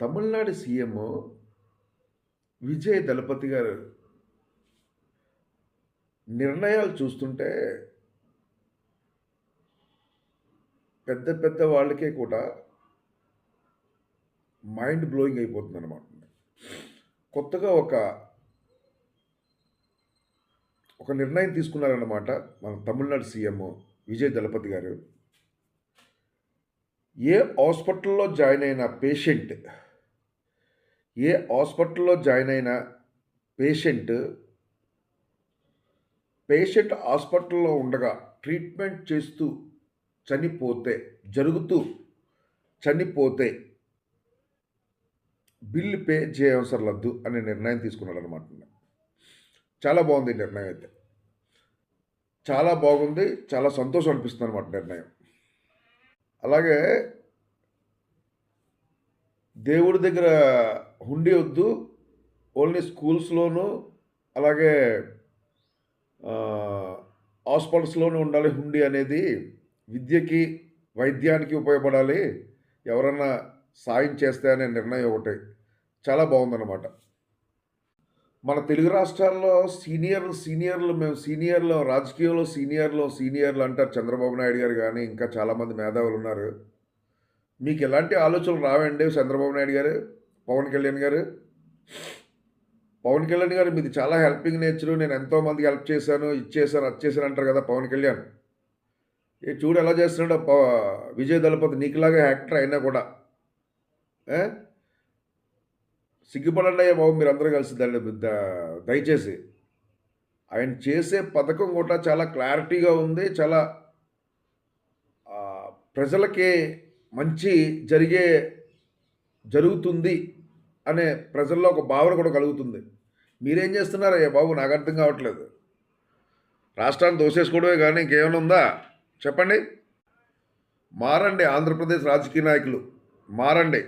Tamil Nadu CM Vijay దళపతి గారు నిర్ణయాలు చూస్తుంటే పెద్ద పెద్ద వాళ్ళకే కూడా మైండ్ బ్లోయింగ్ అయిపోతుందన్నమాట. కొత్తగా ఒక నిర్ణయం తీసుకున్నారన్నమాట మన తమిళనాడు సీఎం విజయ్ దళపతి గారు. ఏ హాస్పిటల్‌లో జాయిన్ అయిన పేషెంట్ ఏ హాస్పిటల్‌లో జాయిన్ అయిన పేషెంట్, పేషెంట్ హాస్పిటల్‌లో ఉండగా ట్రీట్మెంట్ చేస్తూ చనిపోతే జరుగుతూ చనిపోతే బిల్ పే చేయవసరం లద్దు అనే నిర్ణయం తీసుకున్నాడనమాట. చాలా బాగుంది ఈ నిర్ణయం అయితే. చాలా బాగుంది. చాలా సంతోషం అనిపిస్తుందనమాట నిర్ణయం. అలాగే దేవుడి దగ్గర హుండీ వద్దు. ఓన్లీ స్కూల్స్‌లోనూ అలాగే హాస్పిటల్స్‌లోనూ ఉండాలి హుండీ అనేది. విద్యకి, వైద్యానికి ఉపయోగపడాలి. ఎవరన్నా సాయం చేస్తే అనే నిర్ణయం ఒకటి. చాలా బాగుందనమాట. మన తెలుగు రాష్ట్రాల్లో మేము రాజకీయంలో సీనియర్లు అంటారు. చంద్రబాబు నాయుడు గారు గానీ, ఇంకా చాలామంది మేధావులున్నారు. మీకు ఎలాంటి ఆలోచనలు రావండి చంద్రబాబు నాయుడు గారు, పవన్ కళ్యాణ్ గారు? పవన్ కళ్యాణ్ గారు మీది చాలా హెల్పింగ్ నేచరు. నేను ఎంతో మందికి హెల్ప్ చేశాను, ఇది చేశాను, అది చేశాను అంటారు కదా పవన్ కళ్యాణ్. చూడు ఎలా చేస్తున్నాడో విజయ్ దళపతి నీకులాగా యాక్టర్ అయినా కూడా. సిగ్గుపడండి అయ్యా బాబు మీరందరూ కలిసి దయచేసి. ఆయన చేసే పథకం కూడా చాలా క్లారిటీగా ఉంది. చాలా ప్రజలకి మంచి జరుగుతుంది అనే ప్రజల్లో ఒక భావన కూడా కలుగుతుంది. మీరేం చేస్తున్నారయ్యా బాబు నాకు అర్థం కావట్లేదు. రాష్ట్రాన్ని దోసేసుకోవడమే కానీ ఇంకేమైనా ఉందా చెప్పండి. మారండి ఆంధ్రప్రదేశ్ రాజకీయ నాయకులు, మారండి.